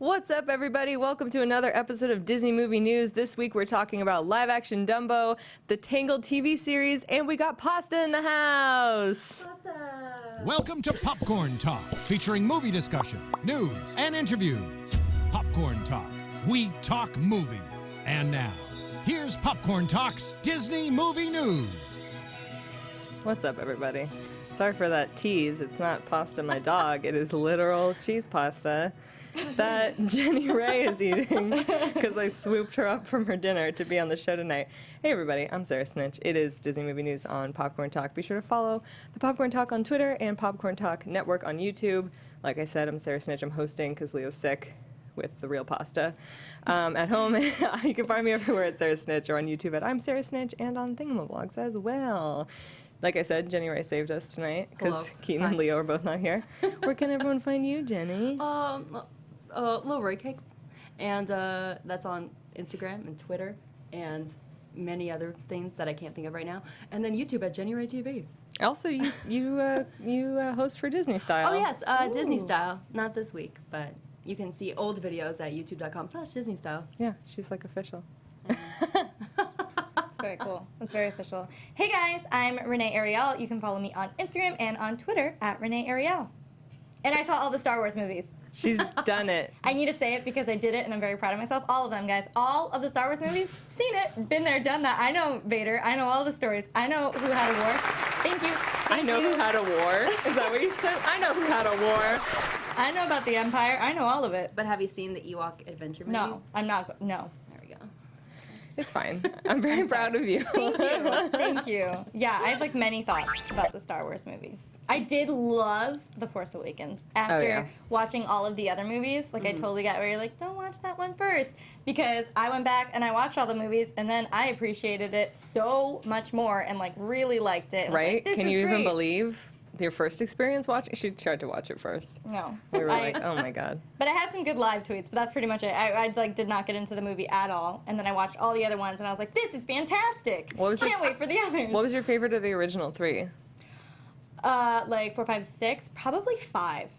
What's up, everybody? Welcome to another episode of Disney Movie News. This week we're talking about live-action Dumbo, the Tangled TV series, and we got pasta in the house. Pasta! Welcome to Popcorn Talk, featuring movie discussion, news, and interviews. Popcorn Talk. We talk movies. And now, here's Popcorn Talk's Disney Movie News. What's up, everybody? Sorry for that tease. It's not pasta my dog. It is literal cheese pasta that Jenny Ray is eating because I swooped her up from her dinner to be on the show tonight. Hey, everybody. I'm Sarah Snitch. It is Disney Movie News on Popcorn Talk. Be sure to follow the Popcorn Talk on Twitter and Popcorn Talk Network on YouTube. Like I said, I'm Sarah Snitch. I'm hosting because Leo's sick with the real pasta. At home, you can find me everywhere at Sarah Snitch or on YouTube at I'm Sarah Snitch and on Thingamavlogs as well. Like I said, Jenny Ray saved us tonight because Keetin and Leo are both not here. Where can everyone find you, Jenny? Little Ray Cakes. And that's on Instagram and Twitter and many other things that I can't think of right now. And then YouTube at Jenny Ray TV. Also, you host for Disney Style. Oh, yes, Disney Style. Not this week, but you can see old videos at youtube.com/Disney Style. Yeah, she's like official. That's very cool. That's very official. Hey guys, I'm Renee Ariel. You can follow me on Instagram and on Twitter at Renee Ariel. And I saw all the Star Wars movies. She's done it. I need to say it because I did it and I'm very proud of myself. All of them, guys. All of the Star Wars movies. Seen it. Been there, done that. I know Vader. I know all the stories. I know who had a war. Thank you. I know who had a war. Is that what you said? I know who had a war. I know about the Empire. I know all of it. But have you seen the Ewok adventure movies? No, I'm not. No. There we go. It's fine. I'm very proud of you. Thank you. Thank you. Yeah, I have like many thoughts about the Star Wars movies. I did love The Force Awakens. After watching all of the other movies, like I totally got where you're like, don't watch that one first. Because I went back and I watched all the movies and then I appreciated it so much more and like really liked it. Right? Like, Can you even believe your first experience watching? She tried to watch it first. No. We were like, oh my God. But I had some good live tweets, but that's pretty much it. I like did not get into the movie at all. And then I watched all the other ones and I was like, this is fantastic. Can't wait for the others. What was your favorite of the original three? Like 4, 5, 6, probably 5.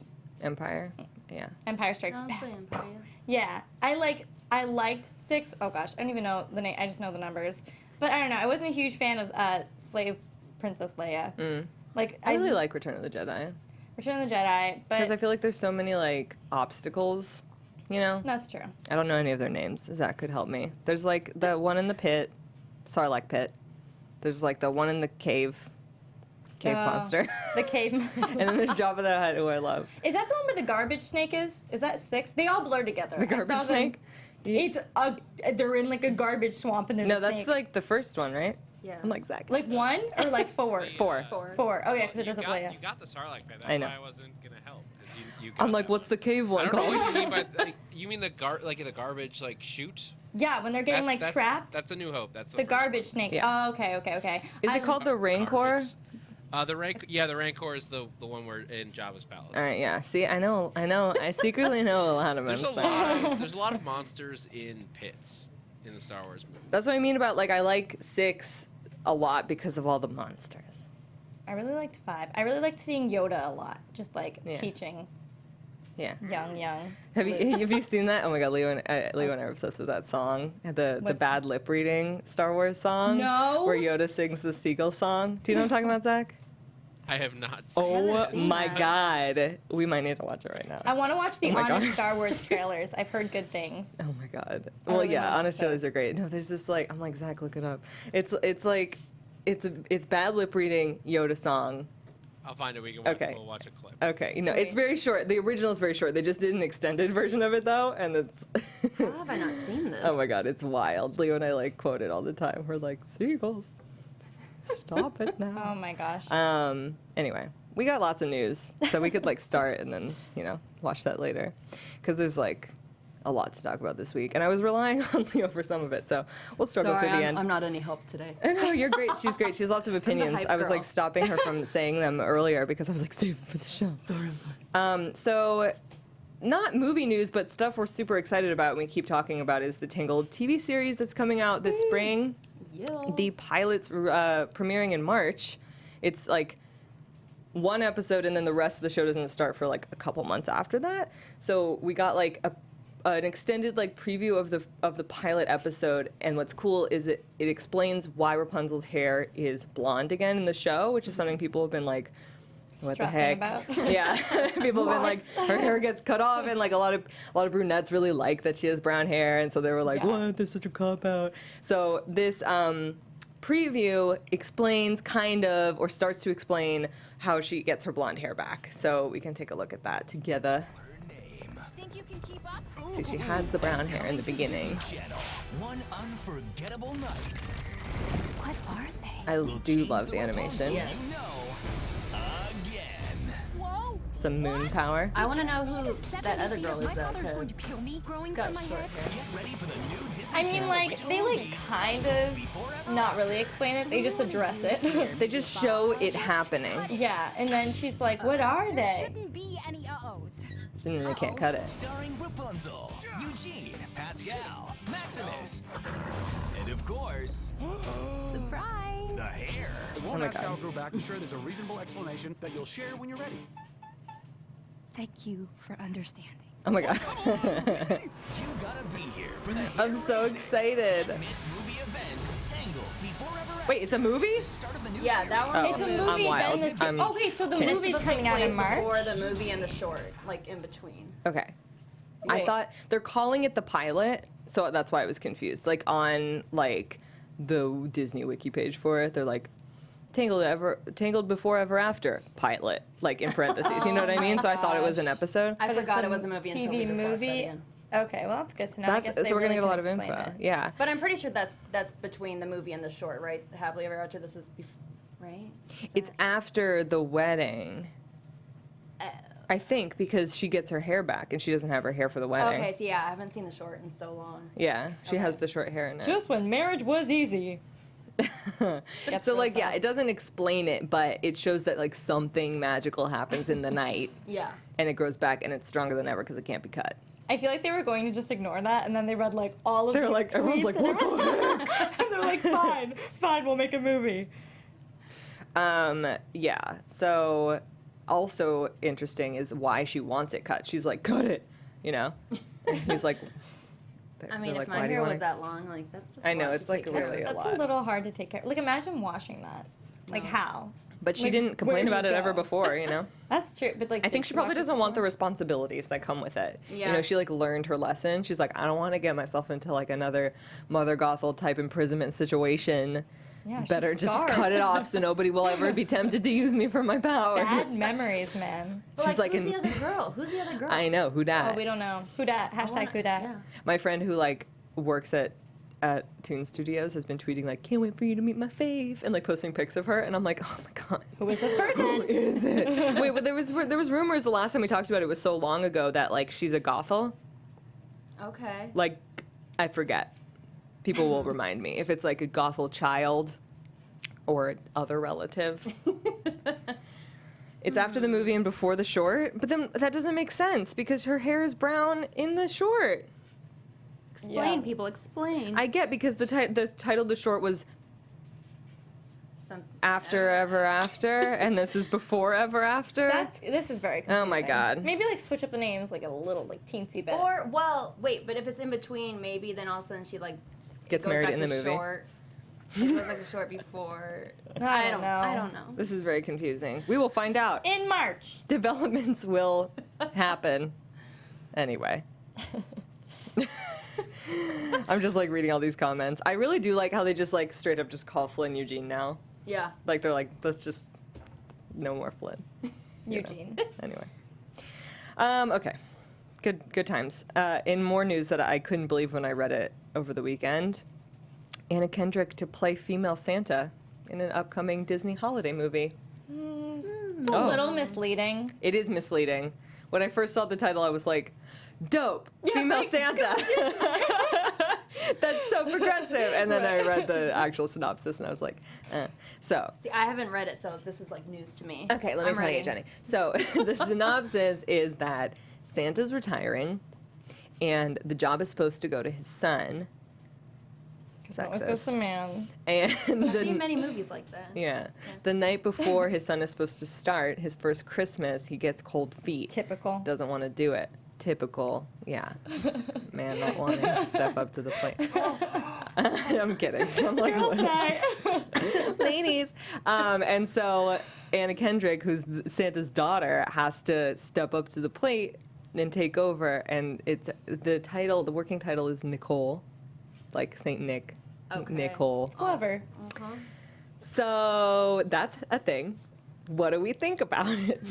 Empire? Yeah. Empire Strikes Honestly, Back. Empire. Yeah, I liked 6. Oh gosh, I don't even know the name. I just know the numbers. But I don't know. I wasn't a huge fan of Slave Princess Leia. Like I really like Return of the Jedi. Return of the Jedi, but Because I feel like there's so many like obstacles, you know? that's true. I don't know any of their names. Zach could help me. There's like the one in the pit, Sarlacc pit. There's like the one in the cave monster. The cave. And then there's Jabba the Hutt, who I love. Is that the one where the garbage snake is? Is that 6? They all blur together. The garbage snake? It's they're in like a garbage swamp and there's No, a that's snake. like the first one, right? Yeah. I'm like Zach. Like 1 or like 4? 4. 4. Oh yeah, because it doesn't got, play. You got the Sarlacc pit. That's I know. why I wasn't gonna help. 'Cause you got I'm like, that what's the cave I one don't know called? what you mean by like, you mean the garbage like chute. Yeah, when they're getting That's- like trapped. That's A New Hope. That's The first garbage one. snake. Yeah. Oh, okay. Is it called the Rancor? The Rancor is the one where in Jabba's palace. All right, yeah. See, I know. I secretly know a lot of There's them. there's a lot of monsters in pits in the Star Wars movie. That's what I mean about like I like 6 a lot because of all the monsters. I really liked 5. I really liked seeing Yoda a lot, just like Yeah. teaching Yeah. young. Have you seen that? Oh my God, Leo and I are obsessed with that song, the What's- bad lip reading Star Wars song. No. Where Yoda sings the seagull song. Do you know what I'm talking about, Zach? I have not seen Oh seen my that. God, we might need to watch it right now. I want to watch the Oh my Honest God. Star Wars trailers. I've heard good things. Oh my God. I Well, really yeah, want honest those. trailers are great. No, there's this like I'm like Zach, look it up. It's like it's bad lip reading Yoda song. I'll find it. We can watch, Okay. we'll watch a clip. Okay, you know it's Sweet. very short. The original is very short. They just did an extended version of it though, and it's. How have I not seen this? Oh my God, it's wild. Leo and I like quote it all the time. We're like seagulls. Stop it now. Oh my gosh. Anyway, we got lots of news, so we could like start and then watch that later, because there's like a lot to talk about this week, and I was relying on Leo for some of it, so we'll struggle Sorry, through the end. I'm not any help today. I know you're great. She's great. She has lots of opinions. hype I was like girl. stopping her from saying them earlier because I was like save it for the show. So. Not movie news, but stuff we're super excited about and we keep talking about is the Tangled TV series that's coming out this spring. Yeah. The pilot's premiering in March. It's like one episode and then the rest of the show doesn't start for like a couple months after that. So we got like an extended like preview of the pilot episode, and what's cool is it explains why Rapunzel's hair is blonde again in the show, which is something people have been like, what the heck? About. Yeah, people have been like, her hair gets cut off, and like a lot of brunettes really like that she has brown hair, and so they were like, what? This is such a cop out. So this preview explains kind of, or starts to explain how she gets her blonde hair back. So we can take a look at that together. Think you can keep up? See, she has the brown hair in the beginning. One unforgettable night. What are they? I do love the animation. Yes. Whoa! Some moon power. I want to know who that other girl is, My though, father's going 'cause to kill me, growing she's got from my short head. hair. Get ready for the new Disney I mean, Channel like, original they, like, movie, kind of not really explain it. They just address it. They just show it happening. Yeah, and then she's like, what are There they? shouldn't be any uh-ohs. And then they can't cut it. starring Rapunzel, Eugene, Pascal, Maximus, and of course, Surprise! the hair. Oh Won't my ask God. how it grew back. I'm sure there's a reasonable explanation that you'll share when you're ready. Thank you for understanding. Oh my God. You gotta be here for the hair I'm so raising, excited. can't-miss movie event, Tangled, Before Ever After. Wait, it's a movie? Start of the new Yeah, that one. Oh. It's a I'm movie, wild. then the... I'm- Okay, so the And it's movie's supposed to take coming out in place March? Before the movie and the short, like in between. Okay. I Wait. thought they're calling it the pilot, so that's why I was confused. Like on like the Disney wiki page for it, they're like Tangled Before Ever After pilot, like in parentheses. You know what I mean? So I thought it was an episode. I But it's forgot a it was a movie until we TV just watched movie? that again. Okay, well, that's good to know. I guess So they we're gonna really get a lot can of explain info. it. Yeah. But I'm pretty sure that's between the movie and the short, right? Happily Ever After. This is right? It's after the wedding. Oh. I think because she gets her hair back and she doesn't have her hair for the wedding. Okay, so yeah, I haven't seen the short in so long. Yeah, she has Okay. the short hair in it. Just when marriage was easy. So like yeah, it doesn't explain it, but it shows that like something magical happens in the night Yeah. and it grows back and it's stronger than ever because it can't be cut. I feel like they were going to just ignore that, and then they read like all of They're these like everyone's tweets like and what the heck? and they're like, fine, we'll make a movie. Yeah. So also interesting is why she wants it cut. She's like, cut it, you know? And he's like, I mean, they're if like, my why do you hair wanna- was that long, like that's just. I a know, lot it's to like take care of. really a That's lot. a little hard to take care. Like, imagine washing that. Like, how? But she Like, didn't where complain do you about it ever go? before, you know? That's true, but like, I think did she probably watch it doesn't want the before? responsibilities that come with it. You Yeah. know, she like learned her lesson. She's like, I don't want to get myself into like another Mother Gothel type imprisonment situation. Yeah, she's Better just scarred. cut it off so nobody will ever be tempted to use me for my powers. Bad memories, man. But, She's like who's in- the other girl? Who's the other girl? I know, who dat? Oh, we don't know. Who dat? Hashtag who dat. Yeah. My friend who like works at Toon Studios has been tweeting like, can't wait for you to meet my fave, and like posting pics of her, and I'm like, oh my god, Who is this person? who is it? Wait, but there was rumors the last time we talked about it was so long ago that like she's a Gothel. Okay. Like, I forget. People will remind me if it's like a Gothel child or other relative. It's after the movie and before the short, but then that doesn't make sense because her hair is brown in the short. Explain, Yeah. people, explain. I get because the title of the short was Some- After Ever After, and this is Before Ever After. This is very confusing. Oh my God. Maybe like switch up the names like a little like teensy bit. Or well, wait, but if it's in between, maybe then all of a sudden she like Gets goes married back in the to movie. Short. It goes back to short before. I don't know. I don't know. This is very confusing. We will find out. in March. Developments will happen. Anyway. I'm just like reading all these comments. I really do like how they just like straight up just call Flynn Eugene now. Yeah. Like they're like, let's just no more Flynn. You know. Eugene. Anyway. Okay. Good times. In more news that I couldn't believe when I read it over the weekend, Anna Kendrick to play female Santa in an upcoming Disney holiday movie. It's a Oh. little misleading. It is misleading. When I first saw the title, I was like, dope, female Santa. That's so progressive. And then I read the actual synopsis and I was like, eh. So, See, I haven't read it, so this is like news to me. okay, let me I'm tell you, ready. Jenny. So, the synopsis is that Santa's retiring and the job is supposed to go to his son. Let's go Sexist. some man. And I've seen the, many movies like that. yeah, the night before his son is supposed to start his first Christmas, he gets cold feet. Typical. Doesn't want to do it. typical, man not wanting to step up to the plate. I'm kidding. I'm like, ladies. And so Anna Kendrick, who's Santa's daughter, has to step up to the plate and take over. And it's the working title is Nicole, like Saint Nick. Okay. Nicole. Clever. So that's a thing. What do we think about it?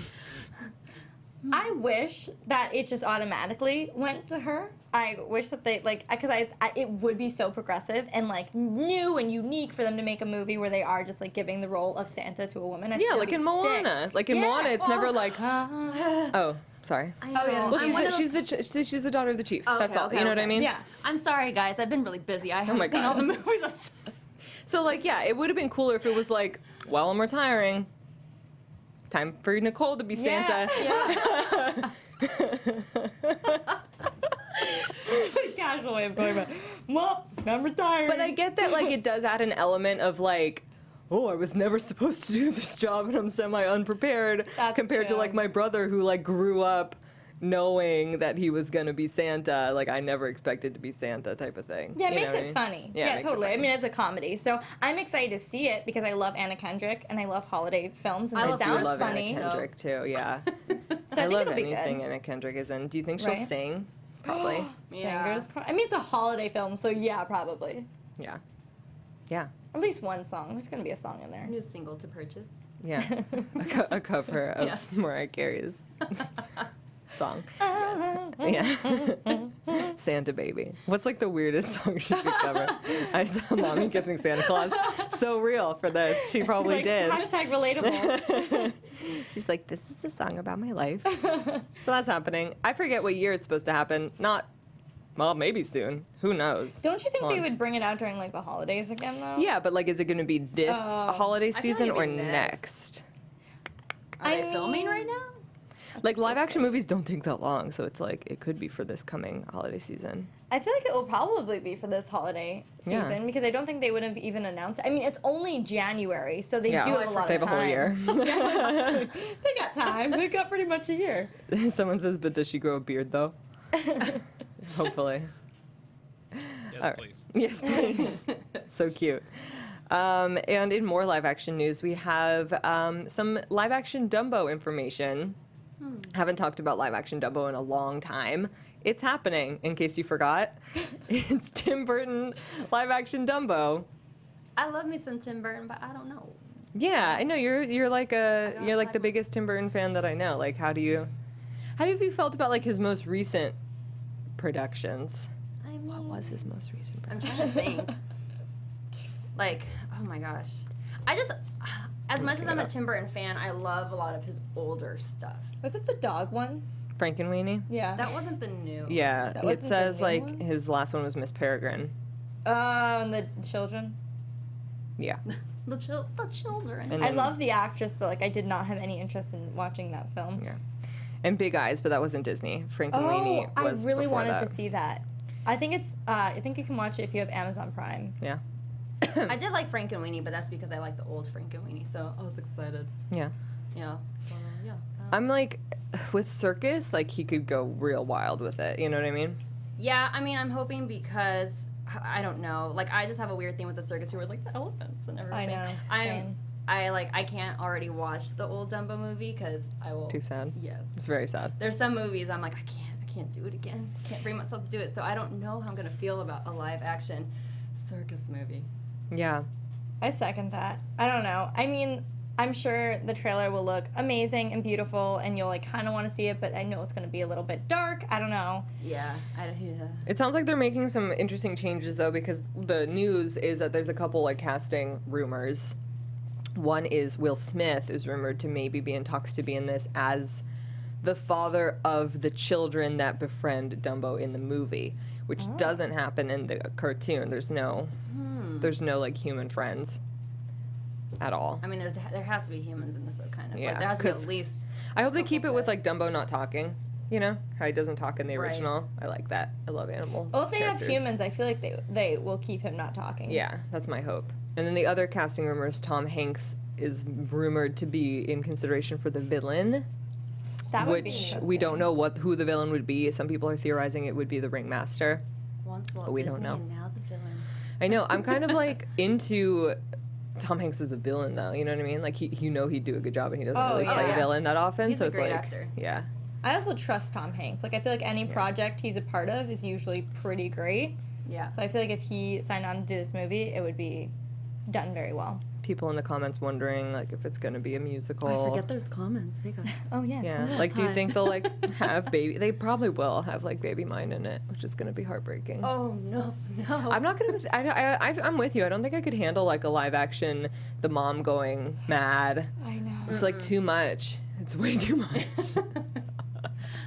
I wish that it just automatically went to her. I wish that they, like, because it would be so progressive and, like, new and unique for them to make a movie where they are just, like, giving the role of Santa to a woman. I think Yeah, that'd like in be Moana. sick. Like in Moana, it's never like, oh, oh, sorry. yeah. Well, I'm one of she's the daughter of the chief. That's all. okay, You know what I okay. mean? yeah. I'm sorry, guys. I've been really busy. I haven't my seen all God. the movies. So, like, yeah, it would have been cooler if it was like, well, I'm retiring. Time for Nicole to be Santa. Yeah. Casual way of going about. Well, I'm retired. But I get that, like, it does add an element of, like, oh, I was never supposed to do this job and I'm semi-unprepared compared to, true. like, my brother who, like, grew up knowing that he was going to be Santa. Like, I never expected to be Santa type of thing. Yeah, it You makes know it what I mean? funny. Yeah, it Yeah, makes it totally. I funny. mean, it's a comedy. So I'm excited to see it because I love Anna Kendrick and I love holiday films and I it love- I sounds love funny. Anna Kendrick, too, yeah. So I, think love it'll be anything good. Anna Kendrick is in. Do you think she'll Right? sing? Probably. Fingers crossed. I mean, it's a holiday film, so yeah, probably. Yeah. Yeah. At least one song. There's gonna be a song in there. New single to purchase. Yeah. A cover of Yeah. Mariah Carey's song. Yeah. Santa Baby. What's like the weirdest song she could cover? I saw Mommy Kissing Santa Claus. So real for this. She probably Like, did. Hashtag relatable. She's like, this is a song about my life. So that's happening. I forget what year it's supposed to happen. Well, maybe soon. Who knows? Don't you think Hold they on. would bring it out during like the holidays again though? Yeah, but like, is it going to be this holiday feel like season it'd or be next? Are they filming right now? Like, live action movies don't take that long, so it's like, it could be for this coming holiday season. I feel like it will probably be for this holiday Yeah. season because I don't think they would have even announced it. I mean, it's only January, so they Yeah. do have a lot They of have a time. whole year. Yeah. They got time. They got pretty much a year. Someone says, but does she grow a beard, though? Hopefully. Yes, All right. please. Yes, please. So cute. And in more live action news, we have some live action Dumbo information. Haven't talked about live action Dumbo in a long time. It's happening, in case you forgot. It's Tim Burton live action Dumbo. I love me some Tim Burton, but I don't know. Yeah, I know you're like don't you're like like the him. biggest Tim Burton fan that I know. Like, how have you felt about like his most recent productions? I mean, What was his most recent I'm production? trying to think. Like, oh my gosh. As much as I'm a Tim Burton fan, I love a lot of his older stuff. Was it the dog one? Frankenweenie? Yeah. That wasn't the new. Yeah, That it wasn't the says new like one? his last one was Miss Peregrine. And the children. Yeah. The children. And I then- love the actress, but like I did not have any interest in watching that film. Yeah. And Big Eyes, but that wasn't Disney. Frankenweenie Oh, I was really before wanted that. to see that. I think it's. I think you can watch it if you have Amazon Prime. Yeah. I did like Frankenweenie, but that's because I like the old Frankenweenie, so I was excited. Yeah. Yeah. So, yeah. I'm like, with Circus, like he could go real wild with it. You know what I mean? Yeah, I mean, I'm hoping because I don't know. Like, I just have a weird thing with the circus who are like the elephants and everything. I know. Same. I can't already watch the old Dumbo movie because I will. It's too sad. Yes. It's very sad. There's some movies I'm like I can't do it again. I can't bring myself to do it. So I don't know how I'm gonna feel about a live action circus movie. Yeah. I second that. I don't know. I mean, I'm sure the trailer will look amazing and beautiful, and you'll like kind of want to see it, but I know it's going to be a little bit dark. I don't know. Yeah. It sounds like they're making some interesting changes though, because the news is that there's a couple like casting rumors. One is Will Smith is rumored to maybe be in talks to be in this as the father of the children that befriend Dumbo in the movie, which doesn't happen in the cartoon. There's no like human friends at all. I mean, there has to be humans in this though, kind of. Yeah, Like, there has to be 'cause at least. I hope they keep it with like Dumbo not talking. You know how he doesn't talk in the Right. original. I like that. I love animal. Well, if they have characters. humans, I feel like they will keep him not talking. Yeah, that's my hope. And then the other casting rumors, Tom Hanks is rumored to be in consideration for the villain. That would be which we don't know who the villain would be. Some people are theorizing it would be the ringmaster. Once Walt But we Disney don't know. and now the villain. I know. I'm kind of like into Tom Hanks as a villain, though. You know what I mean? Like he'd do a good job, and he doesn't really play a villain that often. He's so a it's great like, actor. yeah. I also trust Tom Hanks. Like, I feel like any project he's a part of is usually pretty great. Yeah. So I feel like if he signed on to do this movie, it would be done very well. People in the comments wondering like if it's gonna be a musical. I forget there's comments. Hey guys. Oh, yeah. Yeah. Like, do you think they'll like have baby? They probably will have like Baby Mine in it, which is gonna be heartbreaking. Oh no. I'm not gonna. I'm with you. I don't think I could handle like a live action, the mom going mad. I know. It's like too much. It's way too much.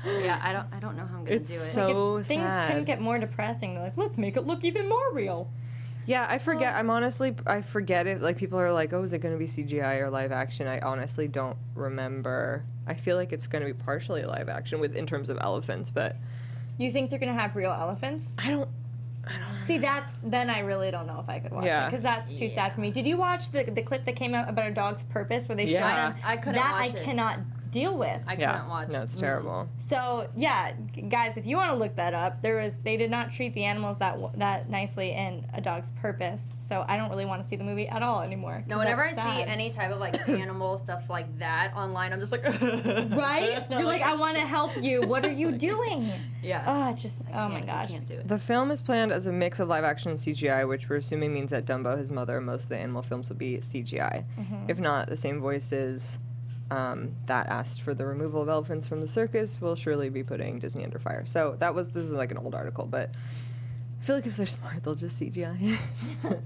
Yeah, I don't know how I'm gonna It's do it. so Things sad. couldn't get more depressing. They're like, let's make it look even more real. Yeah, I forget. I forget it. Like people are like, "Oh, is it going to be CGI or live action?" I honestly don't remember. I feel like it's going to be partially live action in terms of elephants, but You think they're going to have real elephants? I don't. See, then I really don't know if I could watch it Yeah. because that's too sad for me. Did you watch the clip that came out about a dog's purpose where they showed Yeah. them? I couldn't that watch I it. cannot deal with. I couldn't watch. No, it's terrible. So yeah, guys, if you want to look that up, they did not treat the animals that nicely in A Dog's Purpose. So I don't really want to see the movie at all anymore. No, 'cause whenever I that's see sad. any type of like animal stuff like that online, I'm just like, right? You're like, I want to help you. What are you doing? yeah. Oh, oh my I gosh. can't do it. The film is planned as a mix of live action and CGI, which we're assuming means that Dumbo, his mother, and most of the animal films will be CGI. If not, the same voices that asked for the removal of elephants from the circus will surely be putting Disney under fire. So this is like an old article, but I feel like if they're smart, they'll just CGI.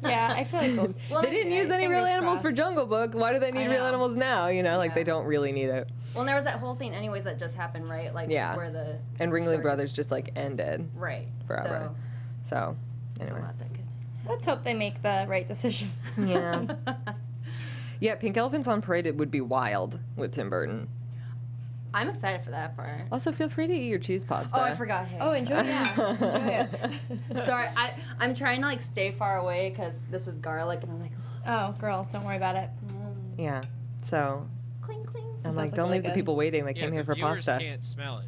Yeah, I feel like those. They didn't use any real Fingers animals crossed. for Jungle Book. Why do they need I real know. animals now? You know, like they Yeah. don't really need it. Well, and there was that whole thing, anyways, that just happened, right? Like Yeah. where the And Ringling circus- Brothers just like ended right forever. So, There's anyway. a lot that could. Let's hope they make the right decision. Yeah. Yeah, Pink Elephants on Parade, it would be wild with Tim Burton. I'm excited for that part. Also, feel free to eat your cheese pasta. Oh, I forgot. Hey. Oh, enjoy it. Sorry, I'm trying to like stay far away because this is garlic, and I'm like, Oh, girl, don't worry about it. Yeah. So, cling cling. I'm does like, look don't really leave the good. people waiting. They Yeah, came here the for viewers pasta. can't smell it.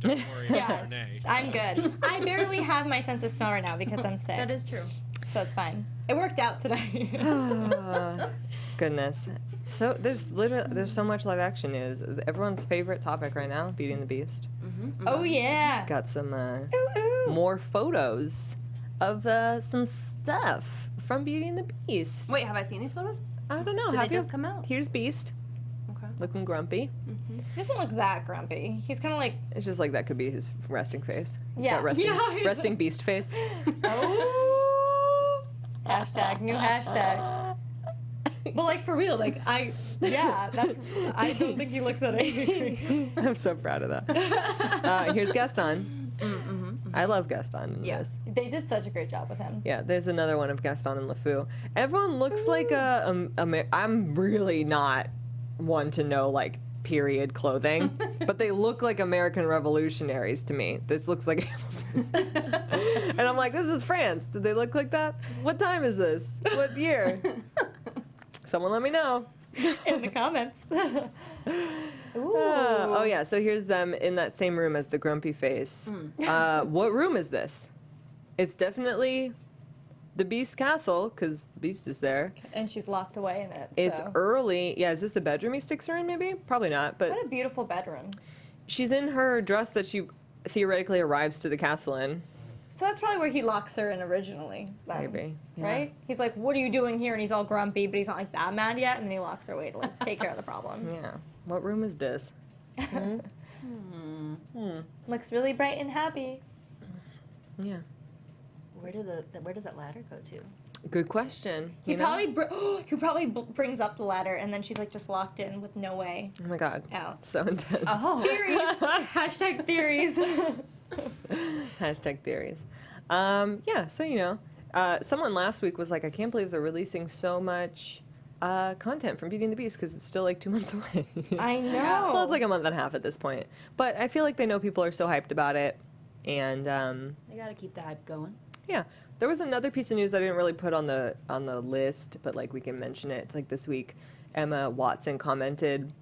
Don't worry about Yeah, Renee. I'm good. I barely have my sense of smell right now because I'm sick. That is true. So it's fine. It worked out today. Goodness. So there's so much live action news. Everyone's favorite topic right now, Beauty and the Beast. Oh, yeah. Got some Ooh, ooh. more photos of some stuff from Beauty and the Beast. Wait, have I seen these photos? I don't know. Did have they you? just come out? Here's Beast, Okay. looking grumpy. He doesn't look that grumpy. He's kind of like, It's just like that could be his resting face. He's Yeah. got resting, Yeah, he's- resting Beast face. oh. Hashtag, new hashtag. But like for real, like I don't think he looks at anything. I'm so proud of that. Here's Gaston. I love Gaston in Yes. this. They did such a great job with him. Yeah, there's another one of Gaston and LeFou. Everyone looks like I'm really not one to know like period clothing, but they look like American revolutionaries to me. This looks like Hamilton. And I'm like, this is France. Did they look like that? What time is this? What year? Someone let me know. In the comments. Oh yeah, so here's them in that same room as the grumpy face. What room is this? It's definitely the Beast's castle, because the Beast is there. And she's locked away in it. It's so. early. Yeah, is this the bedroom he sticks her in, maybe? Probably not, but What a beautiful bedroom. she's in her dress that she theoretically arrives to the castle in. So that's probably where he locks her in originally. Then, Maybe, yeah. Right? He's like, what are you doing here? And he's all grumpy, but he's not like that mad yet. And then he locks her away to like take care of the problem. Yeah. What room is this? Looks really bright and happy. Yeah. Where does that ladder go to? Good question. He you know? probably brings up the ladder, and then she's like just locked in with no way Oh my god. out. So intense. Oh. Theories. Hashtag theories. Hashtag theories. Yeah, so you know, someone last week was like, I can't believe they're releasing so much content from Beauty and the Beast because it's still like 2 months away. I know. Well, it's like a month and a half at this point. But I feel like they know people are so hyped about it. And They gotta keep the hype going. yeah, there was another piece of news I didn't really put on the list, but like we can mention it. It's like this week, Emma Watson commented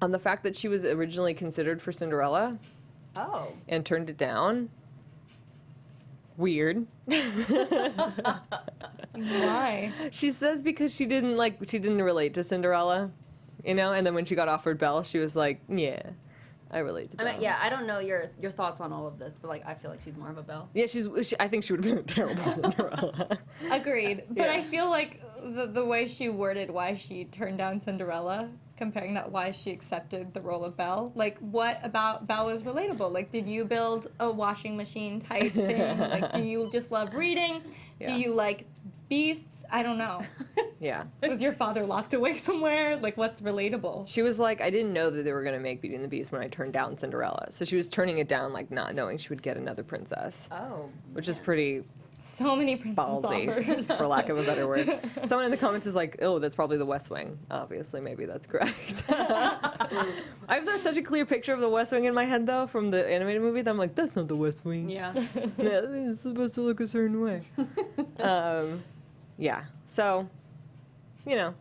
on the fact that she was originally considered for Cinderella Oh. and turned it down. Weird. Why? She says because she didn't relate to Cinderella, you know. And then when she got offered Belle, she was like, "Yeah, I relate to Belle." I mean, yeah, I don't know your thoughts on all of this, but like I feel like she's more of a Belle. Yeah, I think she would have been a terrible Cinderella. Agreed. But Yeah. I feel like the way she worded why she turned down Cinderella, comparing that why she accepted the role of Belle, like what about Belle was relatable? Like, did you build a washing machine type thing? Like, do you just love reading? Yeah. Do you like beasts? I don't know. Yeah. Was your father locked away somewhere? Like, what's relatable? She was like, I didn't know that they were going to make Beauty and the Beast when I turned down Cinderella. So she was turning it down, like, not knowing she would get another princess. Oh. Which is pretty So many princess ballsy, offers. for lack of a better word. Someone in the comments is like, oh, that's probably the West Wing. Obviously, maybe that's correct. I have such a clear picture of the West Wing in my head, though, from the animated movie, that I'm like, that's not the West Wing. Yeah. Yeah, it's supposed to look a certain way. Yeah. So, you know,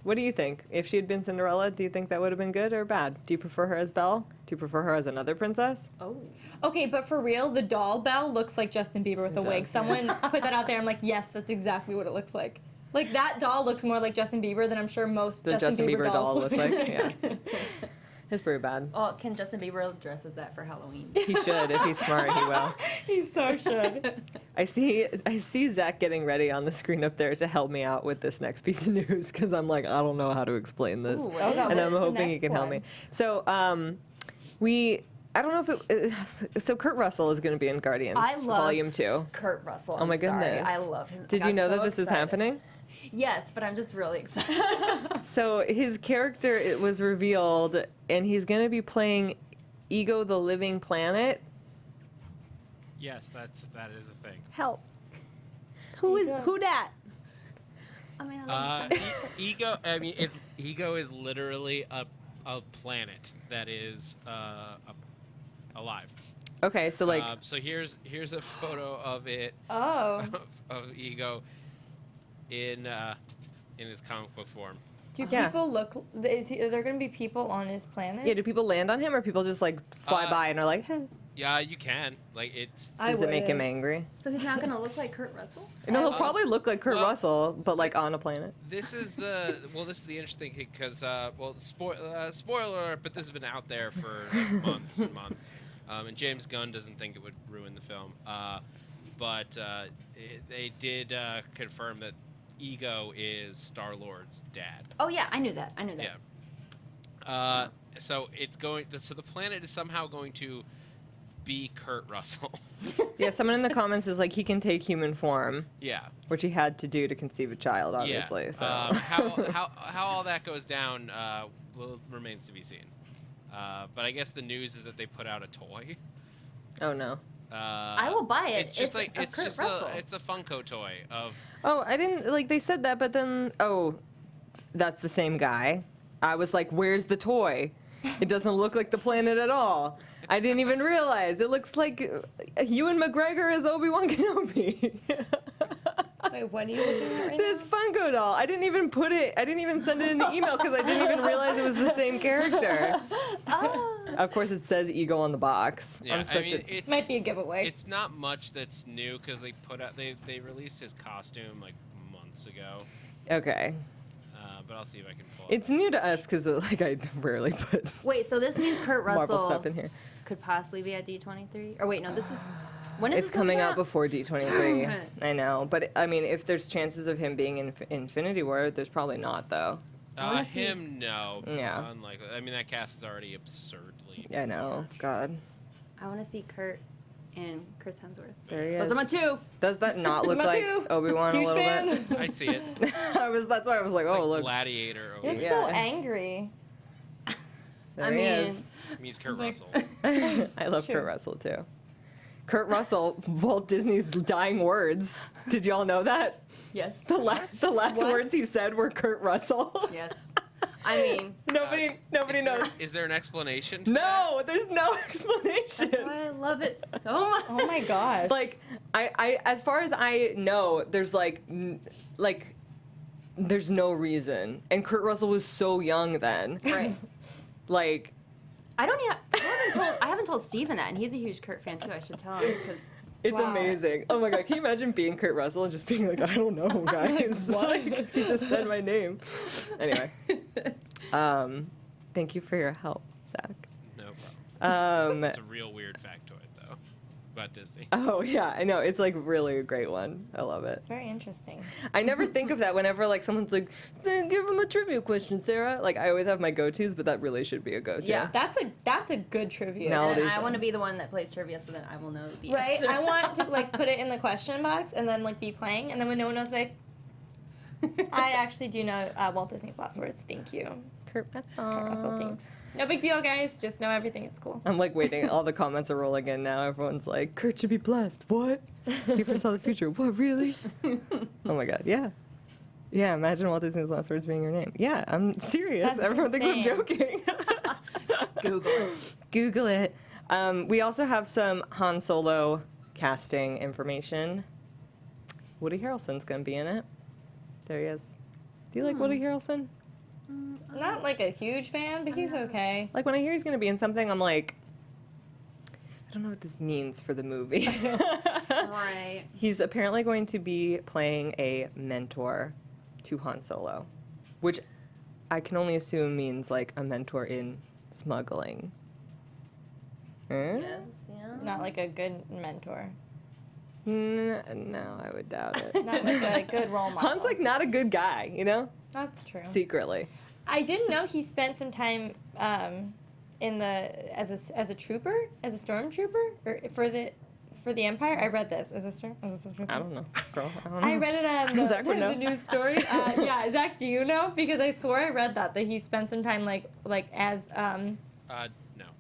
what do you think? If she had been Cinderella, do you think that would have been good or bad? Do you prefer her as Belle? Do you prefer her as another princess? Oh. Okay, but for real, the doll Belle looks like Justin Bieber with a wig. does. Someone put that out there. I'm like, yes, that's exactly what it looks like. Like, that doll looks more like Justin Bieber than I'm sure most The Justin Bieber doll dolls look like? Yeah. It's pretty bad. Oh, can Justin Bieber dress as that for Halloween? He should. If he's smart, he will. He so should. I see Zach getting ready on the screen up there to help me out with this next piece of news because I'm like, I don't know how to explain this. Ooh, Oh, God, And I'm what's the hoping he next can help me. one? So, I don't know if it. So Kurt Russell is going to be in Guardians I love Volume 2. Kurt Russell. Oh my I'm sorry. goodness. I love him. Did I you know got that so this is excited. happening? Yes, but I'm just really excited. So his character, it was revealed, and he's going to be playing Ego the Living Planet. Yes, that is a thing. Help. Who dat? I mean, I love Ego. I mean, Ego is literally a planet that is alive. Okay, so like, So here's a photo of it Oh. of Ego in his comic book form. Do Yeah. people look... are there going to be people on his planet? yeah, do people land on him, or people just like fly by and are like, hey? Yeah, you can. Like it's. Does it make him wouldn't. angry? So he's not gonna look like Kurt Russell? No, he'll probably look like Kurt well- Russell, but like on a planet. This is the interesting thing because spoiler alert, but this has been out there for months and months, and James Gunn doesn't think it would ruin the film, but they did confirm that Ego is Star-Lord's dad. Oh yeah, I knew that. Yeah. So it's going. So the planet is somehow going to be Kurt Russell. Yeah, someone in the comments is like, he can take human form, Yeah. which he had to do to conceive a child, obviously. Yeah. So How all that goes down remains to be seen. But I guess the news is that they put out a toy. oh no. I will buy it. It's just It's a Kurt just Russell. it's a Funko toy of. Oh, I didn't like. They said that, but then that's the same guy. I was like, where's the toy? It doesn't look like the planet at all. I didn't even realize. It looks like Ewan McGregor as Obi-Wan Kenobi. Wait, what are you looking at right This Funko doll. I didn't even send it in the email because I didn't even realize it was the same character. Of course, it says Ego on the box. Yeah, I'm such I mean, a. it's now? Might be a giveaway. it's not much that's new because they released his costume like months ago. Okay. But I'll see if I can pull it. It's new to us because like I rarely put Wait, so this means Kurt Marvel Russell stuff in here. could possibly be at D23? Or wait, no, this is... When is It's this coming out out? before D23. Damn it. I know, but I mean, if there's chances of him being in Infinity War, there's probably not though. wanna see- Him, no. Yeah. Unlikely. I mean, that cast is already absurdly. I know. God, I want to see Kurt and Chris Hemsworth. there he Those is. are my two. Does that not look My like two. Obi-Wan a Huge little fan. bit? I see it. That's why I was like, It's oh like look, Gladiator. He looks Yeah. so angry. there I he mean, is. Means Kurt Russell. I love Sure. Kurt Russell too. Kurt Russell, Walt Disney's dying words. Did y'all know that? yes. The last What? words he said were Kurt Russell. Yes. I mean, Nobody knows. Is there an explanation? To No, there's no explanation. that's why I love it so much. Oh my gosh. Like, I as far as I know, there's there's no reason. And Kurt Russell was so young then. Right. Like, I haven't told Steven that, and he's a huge Kurt fan too. I should tell him because it's amazing. Oh my god, can you imagine being Kurt Russell and just being like, I don't know, guys. Like, he just said my name. Anyway. Thank you for your help, Zach. No problem. It's a real weird factoid, though, about Disney. Oh, yeah, I know. It's, like, really a great one. I love it. It's very interesting. I never think of that whenever, like, someone's like, give them a trivia question, Sarah. Like, I always have my go-tos, but that really should be a go-to. Yeah. That's a good trivia. No, and it is. I want to be the one that plays trivia, so that I will know the Right? answer. I want to, like, put it in the question box and then, like, be playing, and then when no one knows, like, I actually do know Walt Disney's last words. Thank you. Kurt Russell. Kurt Russell, thanks. No big deal, guys. Just know everything. It's cool. I'm, like, waiting. All the comments are rolling in now. Everyone's like, Kurt should be blessed. What? He foresaw the future. What, really? Oh, my God. Yeah. Yeah, imagine Walt Disney's last words being your name. Yeah, I'm serious. That's Everyone thinks I'm insane. joking. Google it. Google it. We also have some Han Solo casting information. Woody Harrelson's going to be in it. There he is. Do you like Woody Harrelson? Not, like, a huge fan, but he's okay. Like, when I hear he's going to be in something, I'm like, I don't know what this means for the movie. Right. He's apparently going to be playing a mentor to Han Solo, which I can only assume means, like, a mentor in smuggling. Eh? Yes, yeah. Not, like, a good mentor. No, I would doubt it. Not, like, a good role model. Han's, like, not a good guy, you know? That's true. Secretly. I didn't know he spent some time in the as a trooper, as a stormtrooper, or for the Empire. I read this as a stormtrooper. I don't know, girl. I don't know. I read it on Zach would know. the news story. Yeah, Zach, do you know? Because I swore I read that he spent some time like as No.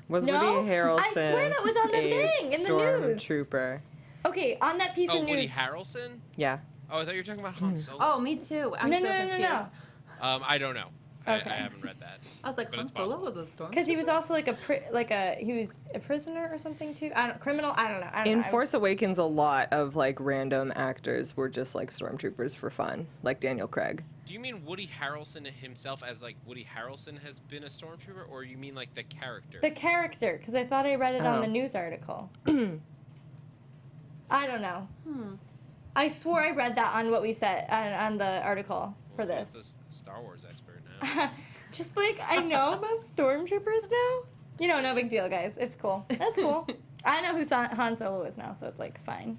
Was No? Woody Harrelson I swear that was on the a thing, in the news. Stormtrooper? Okay, on that piece Oh, of news. Woody Harrelson? Yeah. Oh, I thought you were talking about Han Solo. Oh, me too. I'm No, so no, no, no, confused. no. I don't know. Okay. I haven't read that. I was like, But Han it's Solo possible. was a storm. Because he was also like he was a prisoner or something too. Criminal. I don't know. In Force Awakens, a lot of like random actors were just like stormtroopers for fun, like Daniel Craig. Do you mean Woody Harrelson himself as like Woody Harrelson has been a stormtrooper, or you mean like the character? The character, because I thought I read it on Oh. the news article. I don't know. I swore I read that on what we said on the article for Well, who's this. the Star Wars expert now. Just like I know about stormtroopers now. You know, no big deal, guys. It's cool. That's cool. I know who Han Solo is now, so it's like fine.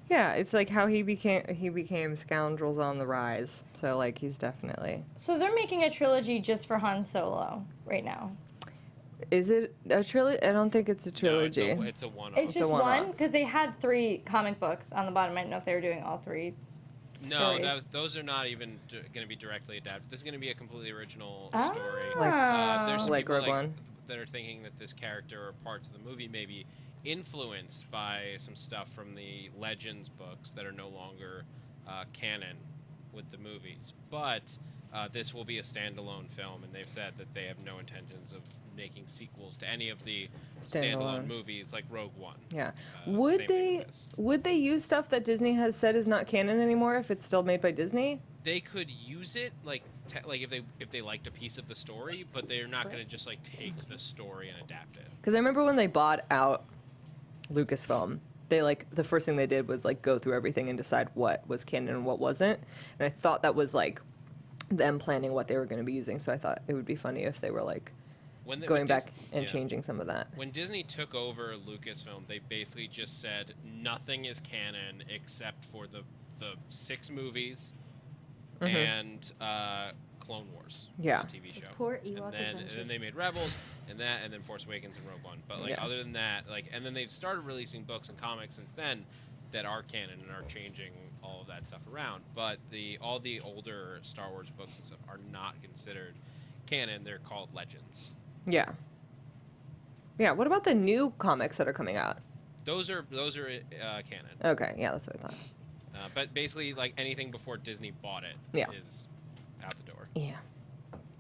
Yeah, it's like how he became scoundrels on the rise. So like he's definitely. So they're making a trilogy just for Han Solo right now. Is it a trilogy? I don't think it's a trilogy. No, it's a one-off. It's just one-off. one because they had 3 comic books on the bottom. I didn't know if they were doing all 3 stories. No, those are not even going to be directly adapted. This is going to be a completely original Ah. story. Like- There's some Like people Rogue One? that are thinking that this character or parts of the movie may be influenced by some stuff from the Legends books that are no longer canon with the movies. But this will be a standalone film, and they've said that they have no intentions of making sequels to any of the standalone Standalone. movies like Rogue One. Yeah. Same Would thing they with this. would they use stuff that Disney has said is not canon anymore if it's still made by Disney? They could use it like if they liked a piece of the story, but they're not going to just like take the story and adapt it. Because I remember when they bought out Lucasfilm, they like the first thing they did was like go through everything and decide what was canon and what wasn't. And I thought that was like them planning what they were going to be using. So I thought it would be funny if they were like going back and changing some of that. When Disney took over Lucasfilm, they basically just said nothing is canon except for the 6 movies and Clone Wars, Yeah. the TV show. Poor Ewok and Adventures. then they made Rebels, and then Force Awakens and Rogue One. But like Yeah. other than that, and then they've started releasing books and comics since then that are canon and are changing all of that stuff around. But all the older Star Wars books and stuff are not considered canon. They're called Legends. Yeah. Yeah. What about the new comics that are coming out? Those are canon. Okay. Yeah, that's what I thought. But basically, like anything before Disney bought it is out the door. Yeah.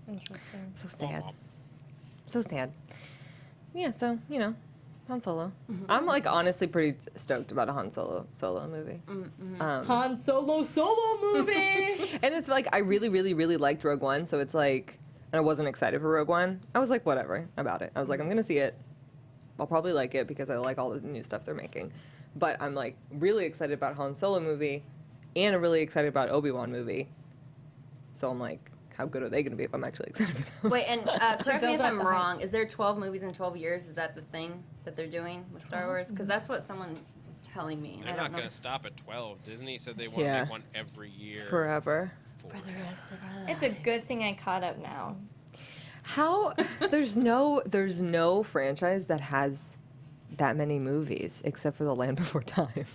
Interesting. So Womp sad. womp. So sad. Yeah. So Han Solo. I'm like honestly pretty stoked about a Han Solo movie. Han Solo movie. And it's like I really, really, really liked Rogue One, so it's like and I wasn't excited for Rogue One. I was like, whatever about it. I was like, I'm gonna see it. I'll probably like it because I like all the new stuff they're making. But I'm like really excited about Han Solo movie, and I'm really excited about Obi-Wan movie. So I'm like, how good are they going to be if I'm actually excited for them? Wait, and correct me if build up I'm the wrong. Is there 12 movies in 12 years? Is that the thing that they're doing with Star Wars? Because that's what someone was telling me. They're I not don't know. going to stop at 12. Disney said they want to Yeah. make one every year. Forever. For the rest of our It's a good thing I caught up now. How there's no franchise that has that many movies except for The Land Before Time.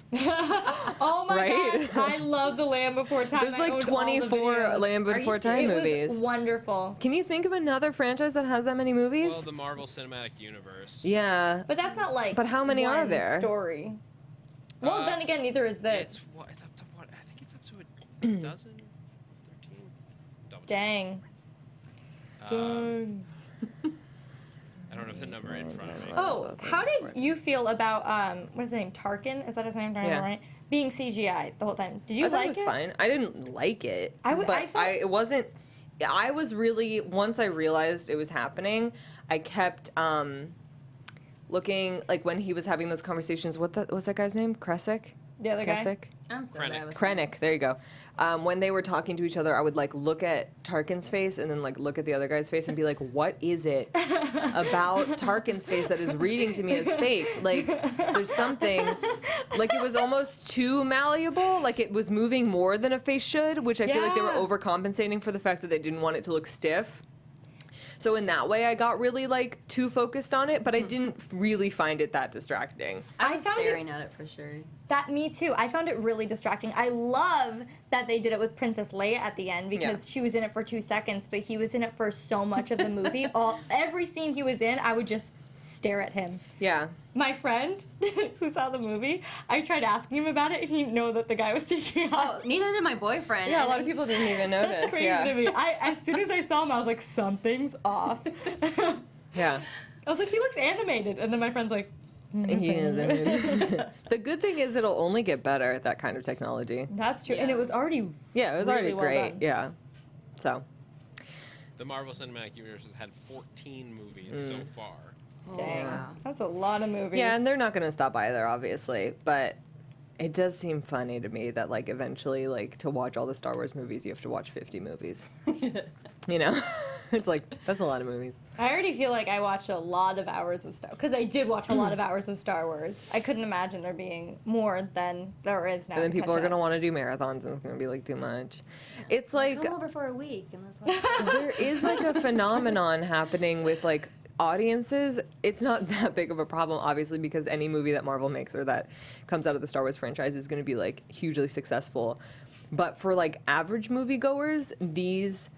Oh my Right? god, I love The Land Before Time. There's I like owned all the 24 videos. Land Are you Before Time It movies. was wonderful. Can you think of another franchise that has that many movies? Well, the Marvel Cinematic Universe. Yeah. But that's not like. But how many are one there? Story. Well, then again, neither is this. It's what? It's up to what? I think it's up to a dozen, 13. Double check. Dang. I don't have the number in front of me. Oh, how did you feel about what is his name? Tarkin? Is that his name? Yeah. Right? Being CGI the whole time. Did you I thought like it was fine. I didn't like it. I felt- it wasn't. I was really once I realized it was happening, I kept looking like when he was having those conversations. What's that guy's name? Kresick? The other guy? Kresick? I'm so Krennic. bad with Krennic, there you go. When they were talking to each other, I would like look at Tarkin's face and then like look at the other guy's face and be like, what is it about Tarkin's face that is reading to me as fake? Like, there's something, like it was almost too malleable, like it was moving more than a face should, which I feel like they were Yeah. overcompensating for the fact that they didn't want it to look stiff. So in that way, I got really like too focused on it, but I didn't really find it that distracting. I I was found it- staring at it for sure. That me too. I found it really distracting. I love that they did it with Princess Leia at the end because Yeah. she was in it for 2 seconds, but he was in it for so much of the movie. Every scene he was in, I would just stare at him. Yeah. My friend who saw the movie, I tried asking him about it, and he didn't know that the guy was CGI. Oh, neither did my boyfriend. Yeah, a and lot of people didn't even notice. That's crazy yeah. to me. As soon as I saw him, I was like, something's off. Yeah. I was like, he looks animated, and then my friend's like, He is. I mean, the good thing is it'll only get better, that kind of technology. that's true. And Yeah. it was already Yeah, it was really already well great. done. Yeah. So, The Marvel Cinematic Universe has had 14 movies so far. dang. wow. That's a lot of movies. yeah, and they're not going to stop either, obviously. But it does seem funny to me that, like, eventually, like, to watch all the Star Wars movies, you have to watch 50 movies. You know? It's like, that's a lot of movies. I already feel like I watched a lot of hours of Star because I did watch a lot of hours of Star Wars. I couldn't imagine there being more than there is now. And then to people catch are going to up. want to do marathons, and it's going to be, like, too much. It's like, Come over for a week and let's watch. there is, like, a phenomenon happening with, like, audiences. It's not that big of a problem, obviously, because any movie that Marvel makes or that comes out of the Star Wars franchise is going to be, like, hugely successful. But for, like, average moviegoers, these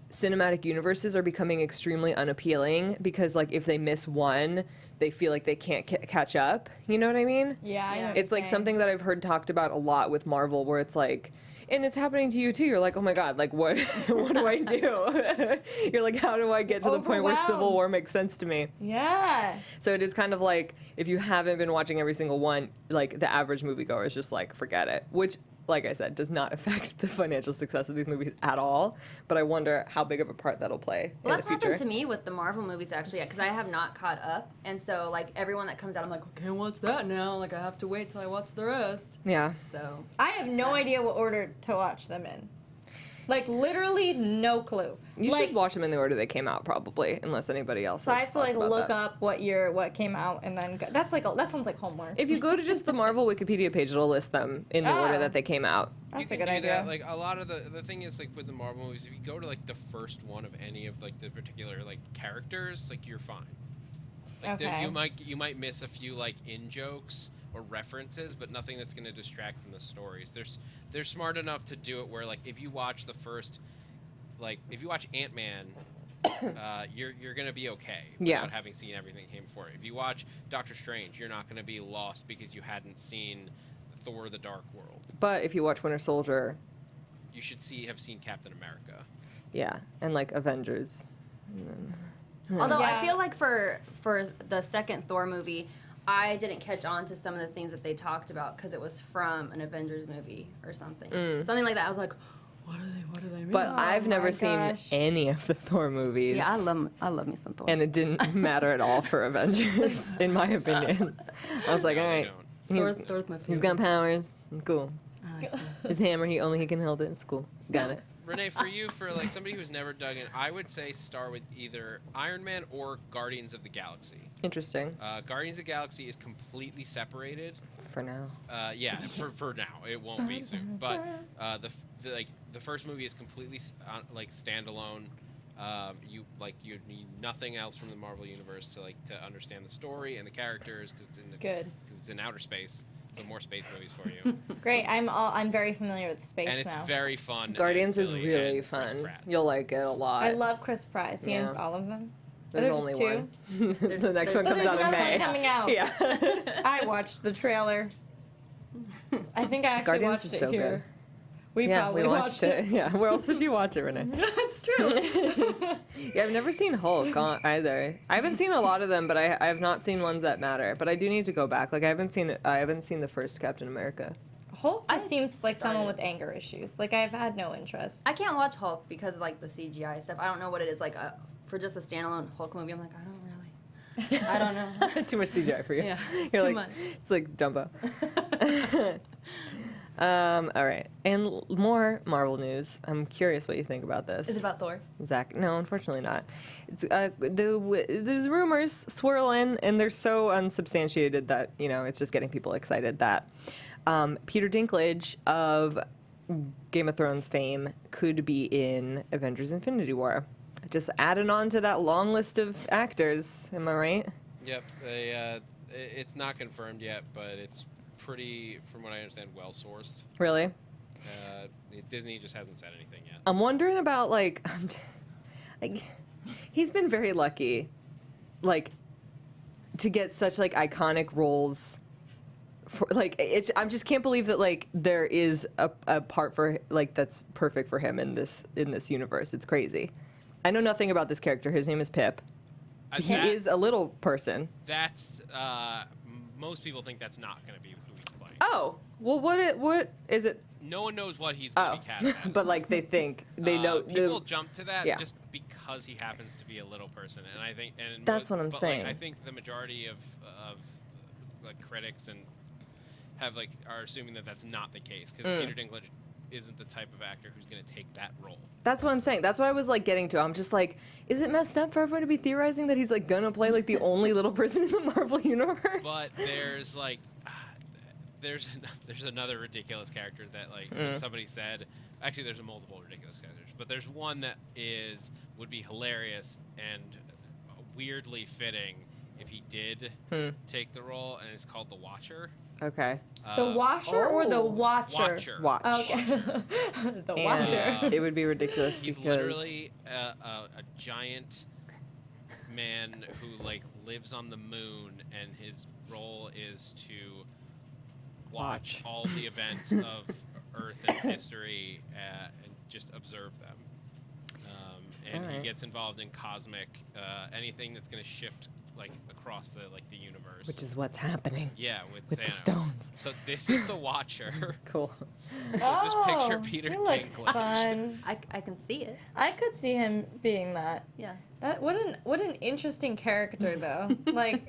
cinematic universes are becoming extremely unappealing because, like, if they miss one, they feel like they can't catch up. You know what I mean? Yeah, I know what It's you're like saying. something that I've heard talked about a lot with Marvel, where it's like, and it's happening to you too. You're like, oh my god, like what? What do I do? You're like, how do I get to the point where Civil Overwhelmed. War makes sense to me? Yeah. So it is kind of like if you haven't been watching every single one, like the average moviegoer is just like, forget it. Which, like I said, does not affect the financial success of these movies at all. But I wonder how big of a part that'll play Well, in the that's future. happened to me with the Marvel movies actually, because I have not caught up, and so like everyone that comes out, I'm like, I can't watch that now. Like I have to wait till I watch the rest. Yeah. So I have no idea what order to watch them in. Like literally no clue. You like, should watch them in the order they came out, probably, unless anybody else. So I has have to like thoughts about look that. up what year, what came out, and then go. That sounds like homework. If you go to just the Marvel Wikipedia page, it'll list them in the order Oh. that they came out. That's You a can good do idea. that. Like a lot of the thing is like with the Marvel movies, if you go to like the first one of any of like the particular like characters, like you're fine. Like Okay. you might miss a few like in jokes or references, but nothing that's going to distract from the stories. They're smart enough to do it where like if you watch the first, like if you watch Ant-Man, you're gonna be okay Yeah. without having seen everything that came before it. If you watch Doctor Strange, you're not gonna be lost because you hadn't seen Thor: The Dark World. But if you watch Winter Soldier, You should have seen Captain America. yeah, and like Avengers. although Yeah. I feel like for the second Thor movie, I didn't catch on to some of the things that they talked about because it was from an Avengers movie or something, something like that. I was like, What do they mean? But I've never my seen gosh. any of the Thor movies. Yeah, I love me some Thor. And it didn't matter at all for Avengers, in my opinion. I was like, all right, Thor's my favorite. he's got powers. Cool. I like that. His hammer, he can hold it. It's cool. Got it. Renee, for you, for like somebody who's never dug in, I would say start with either Iron Man or Guardians of the Galaxy. Interesting. Guardians of the Galaxy is completely separated. For now. Yeah, for now, it won't be soon. But the first movie is completely like standalone. You need nothing else from the Marvel universe to understand the story and the characters because it's in outer space. So more space movies for you. Great. I'm very familiar with space And it's now. very fun. Guardians and is silly really and Chris fun. Pratt. You'll like it a lot. I love Chris Pratt. See Yeah. all of them? There's Are only there one. just The next one Oh, comes there's out in another May. one coming out. Yeah. I watched the trailer. I think I actually Guardians watched is it so here. good. We Yeah, probably we watched it. Yeah. Where else would you watch it, Renee? That's true. Yeah, I've never seen Hulk either. I haven't seen a lot of them, but I have not seen ones that matter. But I do need to go back. Like I haven't seen the first Captain America. Hulk just seems like someone started. with anger issues. Like I've had no interest. I can't watch Hulk because of like the CGI stuff. I don't know what it is like for just a standalone Hulk movie. I'm like, I don't know. Too much CGI for you. Yeah, You're too like, much. It's like Dumbo. All right, and more Marvel news. I'm curious what you think about this. Is it about Thor? Zach? No, unfortunately not. It's there's rumors swirling, and they're so unsubstantiated that it's just getting people excited that Peter Dinklage of Game of Thrones fame could be in Avengers: Infinity War. Just adding on to that long list of actors. Am I right? Yep. It's not confirmed yet, but it's pretty, from what I understand, well sourced. Really? Disney just hasn't said anything yet. I'm wondering about like he's been very lucky, like to get such like iconic roles. For like I just can't believe that like there is a part for like that's perfect for him in this universe. It's crazy. I know nothing about this character. His name is Pip. He is a little person. That's most people think that's not going to be who he's playing. Oh, well, what is it? No one knows what he's going to be cast as. But like they think they know. People jump to that Yeah. just because he happens to be a little person, and I think That's what I'm but, saying. Like, I think the majority of like critics and are assuming that that's not the case because Peter Dinklage isn't the type of actor who's going to take that role. That's what I'm saying. That's what I was like getting to. I'm just like, is it messed up for everyone to be theorizing that he's like gonna play like the only little person in the Marvel universe? But there's like, there's another ridiculous character that like somebody said. Actually, there's multiple ridiculous characters, but there's one that would be hilarious and weirdly fitting if he did take the role, and it's called The Watcher. Okay. The washer or the watcher? Watcher. Watch. Okay. The And watcher. it would be ridiculous He's because literally a giant man who like lives on the moon, and his role is to watch all the events of Earth and history and just observe them. And Alright. he gets involved in cosmic anything that's going to shift like across the universe. which is what's happening. yeah, with with the Thanos. stones. So this is the Watcher. Cool. So just picture Peter he looks Dinklage. fun. I can see it. I could see him being that. Yeah. What an interesting character though. Like,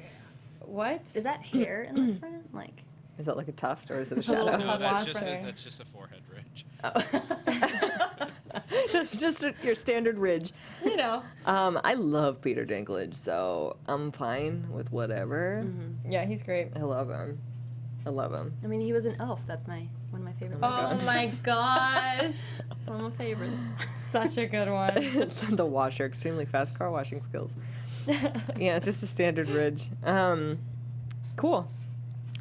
what? Is that hair in the front? Like. Is that like a tuft or is it a It's a little shadow? No, Watcher. that's just a forehead ridge. Just your standard ridge. You know. I love Peter Dinklage, so I'm fine with whatever. Yeah, he's great. I love him. I love him. I mean, he was an elf. That's one of my favorite. Oh movies. my gosh. It's one of my favorites. Such a good one. It's the washer, extremely fast car washing skills. Yeah, it's just a standard ridge. Cool.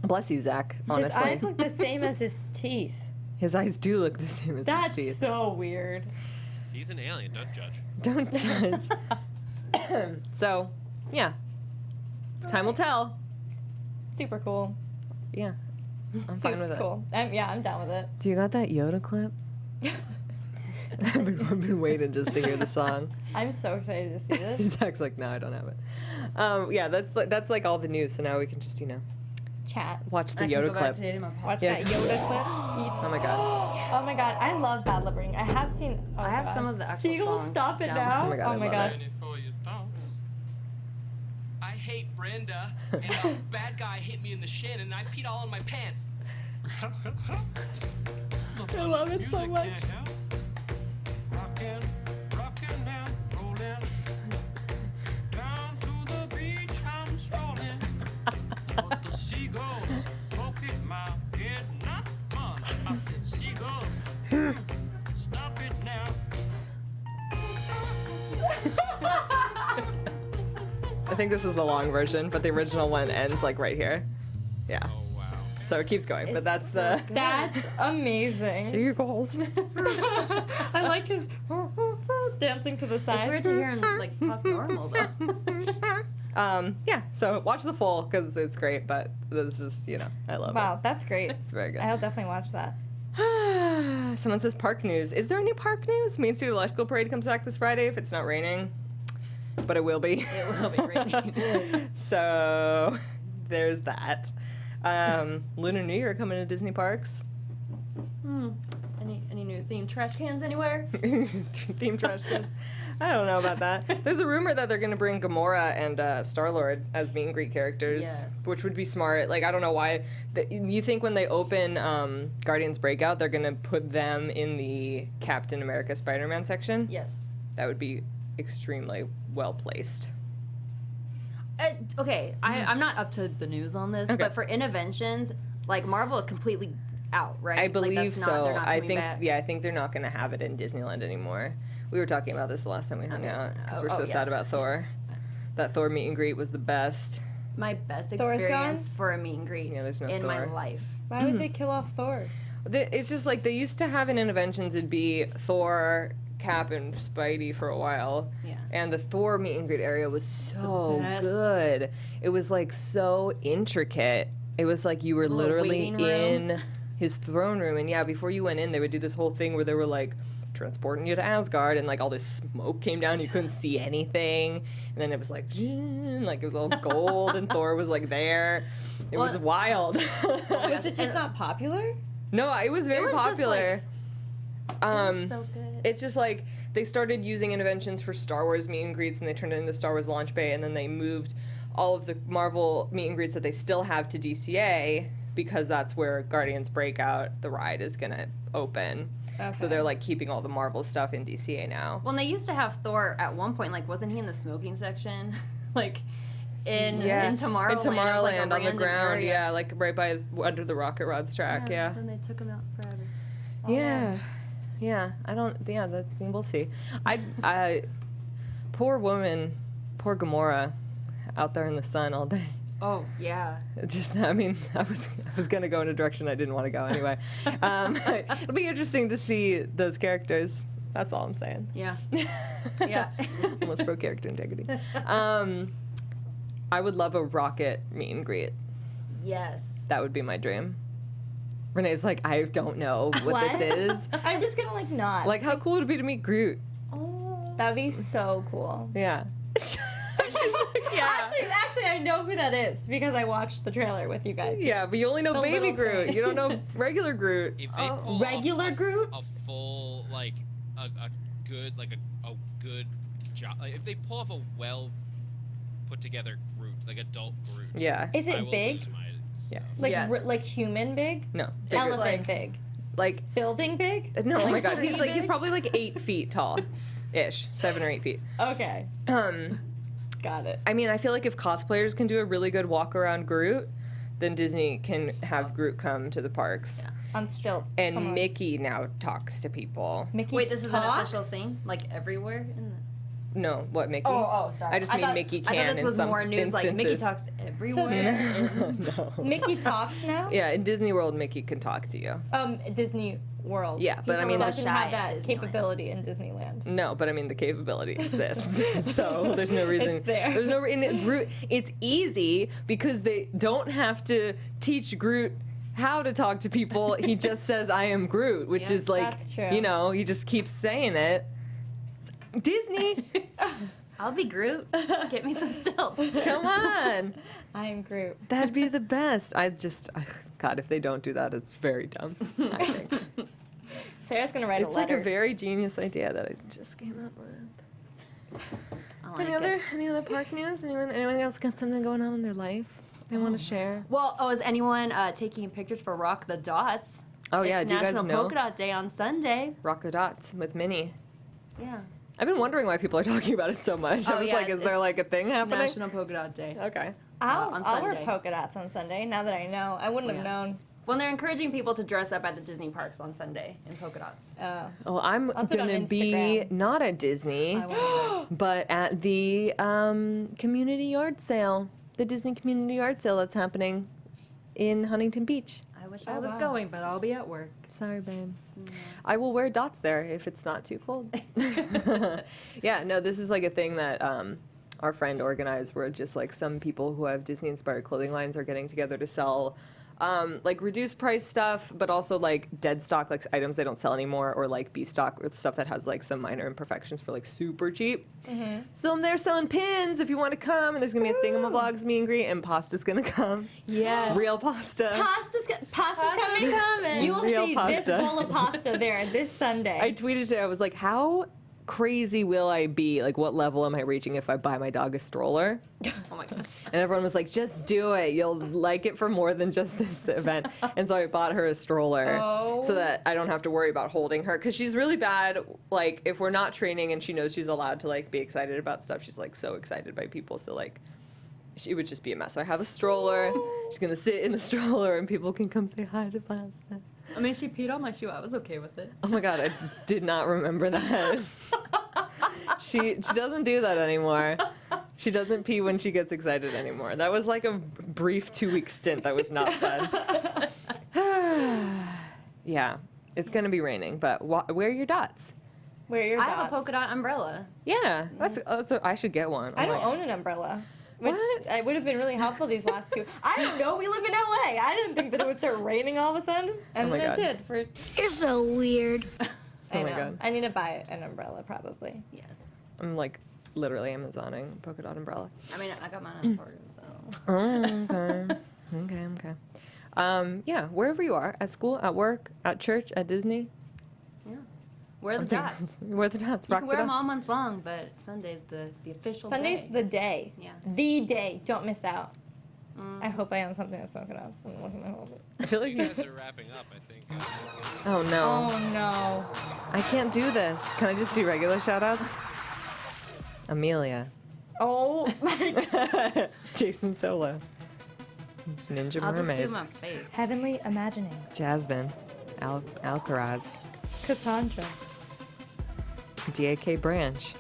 Bless you, Zach, honestly. His eyes look the same as his teeth. His eyes do look the same as That's his teeth. so weird. He's an alien. Don't judge. Don't judge. So, yeah. Time will tell. Super cool. Yeah. I'm fine with Super it. cool. I'm down with it. Do you got that Yoda clip? I've been waiting just to hear the song. I'm so excited to see this. Zach's like, no, I don't have it. Yeah, that's like all the news. So now we can just, chat. Watch the I can Yoda go back clip. to dating my pop. Watch Yeah. that Yoda clip. Oh my god. Oh my god, I love Bad Lip Reading. I have seen. Oh I have gosh. some of the actual Seagull, songs stop it down. now. Oh my God, I love gosh. it. I hate Brenda, and a bad guy hit me in the shin, and I peed all in my pants. I love it so much. Rockin', rockin' and rollin'. Down to the beach I'm strolling. But the seagulls poking my head, not fun. I said, seagulls, stop it now. I think this is a long version, but the original one ends like right here. Yeah. Oh wow. So it keeps going, but that's the That's amazing. seagulls. I like his dancing to the side. It's weird to hear him like talk normal though. Yeah. So watch the full because it's great, but this is I love Wow, that's great. it. It's very good. I'll definitely watch that. Someone says park news. Is there any park news? Main Street Electrical Parade comes back this Friday if it's not raining, but it will be. It will be raining. So there's that. Lunar New Year coming to Disney parks. Any new themed trash cans anywhere? Theme trash cans. I don't know about that. There's a rumor that they're going to bring Gamora and Star-Lord as meet and greet characters, Yes. which would be smart. Like, I don't know why. You think when they open Guardians Breakout, they're going to put them in the Captain America Spider-Man section? Yes. That would be extremely well placed. Okay, I'm not up to the news on this, Okay. but for interventions, like Marvel is completely out, right? I Like, believe that's not- so. they're not I coming think back. I think they're not going to have it in Disneyland anymore. We were talking about this the last time we hung Okay. out because Oh, we're so yes. sad about Thor. That Thor meet and greet was the best. My best Thor's experience for a meet and greet Yeah, there's no in my Thor. life. Why would they kill off Thor? It's just like they used to have in Interventions, it'd be Thor, Cap, and Spidey for a while. Yeah. And the Thor meet and greet area was so Best. good. It was like so intricate. It was like you were Little literally waiting room. in his throne room. And yeah, before you went in, they would do this whole thing where they were like transporting you to Asgard, and like all this smoke came down. You couldn't see anything. And then it was like it was all gold, and Thor was like there. It was Well- wild. Was it just not popular? No, it was very was just, popular. It was so good. It's just like they started using interventions for Star Wars meet and greets, and they turned it into Star Wars Launch Bay, and then they moved all of the Marvel meet and greets that they still have to DCA because that's where Guardians Breakout, the ride, is gonna open. So Okay. they're like keeping all the Marvel stuff in DCA now. Well, and they used to have Thor at one point. Like, wasn't he in the smoking section? like, in Tomorrowland. In it was, like, a Tomorrowland on the random ground, area. yeah, like right by under the Rocket Rod's track, yeah. Then they took him out forever. Yeah, I don't. Yeah, that's. We'll see. Poor woman, poor Gamora, out there in the sun all day. Oh yeah. It just, I mean, I was gonna go in a direction I didn't want to go anyway. It'll be interesting to see those characters. That's all I'm saying. Yeah. Yeah. Almost pro character integrity. I would love a Rocket meet and greet. Yes. That would be my dream. Renee's like, I don't know what this is. I'm just gonna like not. Like, how cool would it be to meet Groot? Oh, that'd be so cool. Yeah. Actually, I know who that is because I watched the trailer with you guys. Yeah, but you only know The baby little Groot. thing. You don't know regular Groot. If they pull regular off Groot? a full like a good like a good job, like, if they pull off a well put together Groot, like adult Groot. Yeah. Is I it will big? lose my Yeah. stuff. Like Yes. like human big? No. Elephant Like- big. Like, Building big? no, oh my god. tree He's big? probably like 8 feet tall. Ish. 7 or 8 feet. Okay, Um, got it. I mean, I feel like if cosplayers can do a really good walk around Groot, then Disney can have Groot come to the parks. On stilts. And someone's- Mickey now talks to people. Mickey Wait, this is an talks? official thing? Like everywhere in the... No, what, Mickey? sorry. I just mean Mickey I can thought this in was some more news. Like Mickey instances. talks everywhere. No. Mickey talks now? Yeah, in Disney World, Mickey can talk to you. Disney World. Yeah, but He I mean, doesn't shy have at that Disneyland. capability in Disneyland. No, but I mean the capability exists, so there's no reason. It's there. There's no. And Groot. It's easy because they don't have to teach Groot how to talk to people. He just says, "I am Groot," which Yeah, is like, that's true. you know, he just keeps saying it. Disney. I'll be Groot. Get me some stilts. Come on. I am Groot. That'd be the best. God, if they don't do that, it's very dumb, I think. Sarah's gonna write It's a letter. like a very genius idea that I just came up with. I like Any other park news? Anyone else got something going on in their life they want to share? Well, is anyone taking pictures for Rock the Dots? Oh yeah, It's do you guys National know? Polka Dot Day on Sunday. Rock the Dots with Minnie. Yeah. I've been wondering why people are talking about it so much. I was like, is there like a thing happening? National Polka Dot Day. Okay. on I'll wear Sunday. polka dots on Sunday. Now that I know, I wouldn't have known. Well, they're encouraging people to dress up at the Disney parks on Sunday in polka dots. Well, I'm I'll put it on gonna be Instagram. not at Disney, I won't but at the community yard sale, the Disney community yard sale that's happening in Huntington Beach. I wish I was going, but I'll be at work. Sorry, babe. I will wear dots there if it's not too cold. Yeah, no, this is like a thing that our friend organized where just like some people who have Disney inspired clothing lines are getting together to sell like reduced price stuff, but also like dead stock, like items they don't sell anymore, or like B stock with stuff that has like some minor imperfections for like super cheap. So I'm there selling pins if you want to come, and there's gonna be a thingamavlogs meet and greet, and pasta's gonna come. Yes. Real pasta. Pasta's coming. You will Real see pasta. this bowl of pasta there this Sunday. I tweeted it. I was like, how crazy will I be? Like, what level am I reaching if I buy my dog a stroller? Oh my gosh. And everyone was like, just do it. You'll like it for more than just this event. And so I bought her a stroller so that I don't have to worry about holding her. Because she's really bad. Like, if we're not training and she knows she's allowed to, like, be excited about stuff, she's, like, so excited by people. So, like, she would just be a mess. So I have a stroller. She's going to sit in the stroller and people can come say hi to Pasta. I mean, she peed on my shoe. I was okay with it. Oh my God, I did not remember that. She doesn't do that anymore. She doesn't pee when she gets excited anymore. That was like a brief 2-week stint that was not fun. Yeah, it's gonna be raining, but wear your dots. Wear your I dots. have a polka dot umbrella. Yeah, that's I should get one. I Oh don't my- own an umbrella. Which What? I would have been really helpful these last two. I don't know. We live in LA. I didn't think that it would start raining all of a sudden, and Oh my then God. it did. You're so weird. I Oh my know. God. I need to buy an umbrella probably. Yes. I'm like literally Amazoning polka dot umbrella. I mean, I got mine on Target, so. Oh, okay. Yeah, wherever you are, at school, at work, at church, at Disney. Yeah. Wear the dots. Wear the dots. You Rock can the wear them dots. all month long, but Sunday's the official Sunday's day. the day. Yeah. The day. Don't miss out. I hope I own something with polka dots. I'm looking at all of it. I feel like You guys are wrapping up, I think. Oh no. Oh no. I can't do this. Can I just do regular shout outs? Amelia. Oh my God. Jason Solo. Ninja I'll Mermaid. just do my face. Heavenly Imaginings. Jasmine. Alcaraz. Cassandra. DAK Branch.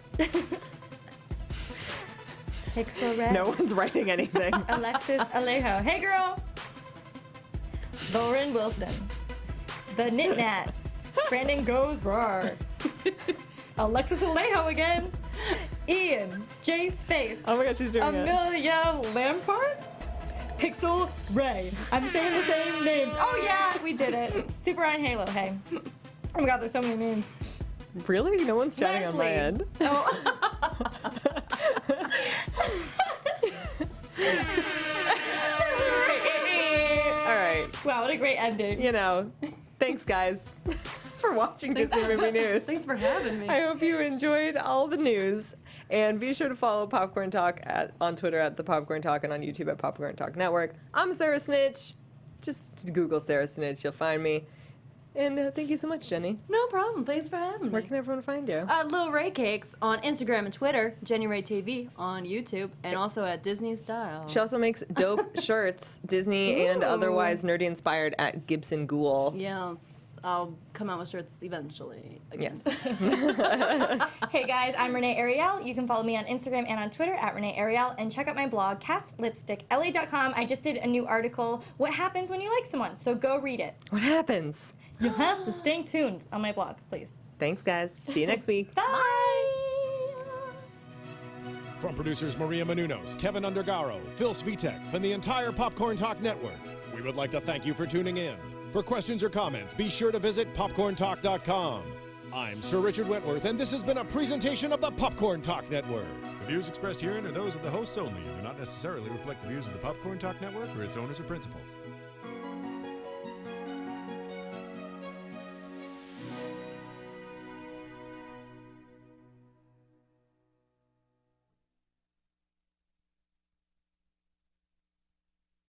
Pixel Red. No one's writing anything. Alexis Alejo. Hey girl. Lauren Wilson. The Knit Nat. Brandon Goes Roar. Alexis Alejo again. Ian J Space. Oh my God, she's doing it. Amelia Lampard. Pixel Ray. I'm saying the same names. Oh yeah, we did it. Super Ryan Halo. Hey. Oh my God, there's so many names. Really? No one's chatting on my Leslie. end. Oh. All right. Wow, what a great ending. You know, thanks guys for watching Disney Movie News. Thanks for having me. I hope you enjoyed all the news. And be sure to follow Popcorn Talk on Twitter at the Popcorn Talk and on YouTube at Popcorn Talk Network. I'm Sarah Snitch. Just Google Sarah Snitch, you'll find me. And thank you so much, Jenny. No problem. Thanks for having Where me. can everyone find you? Lil Ray Cakes on Instagram and Twitter, Jenny Ray TV on YouTube, and also at Disney Style. She also makes dope shirts, Disney and Ooh. otherwise nerdy inspired at Gibson Ghoul. Yes, I'll come out with shirts eventually. Again. Yes. Hey guys, I'm Renee Ariel. You can follow me on Instagram and on Twitter at Renee Ariel, and check out my blog, catslipstickla.com. I just did a new article, What Happens When You Like Someone, so go read it. What happens? You have to stay tuned on my blog, please. Thanks, guys. See you next week. Bye! From producers Maria Menounos, Kevin Undergaro, Phil Svitek, and the entire Popcorn Talk Network, we would like to thank you for tuning in. For questions or comments, be sure to visit popcorntalk.com. I'm Sir Richard Wentworth, and this has been a presentation of the Popcorn Talk Network. The views expressed herein are those of the hosts only and do not necessarily reflect the views of the Popcorn Talk Network or its owners or principals.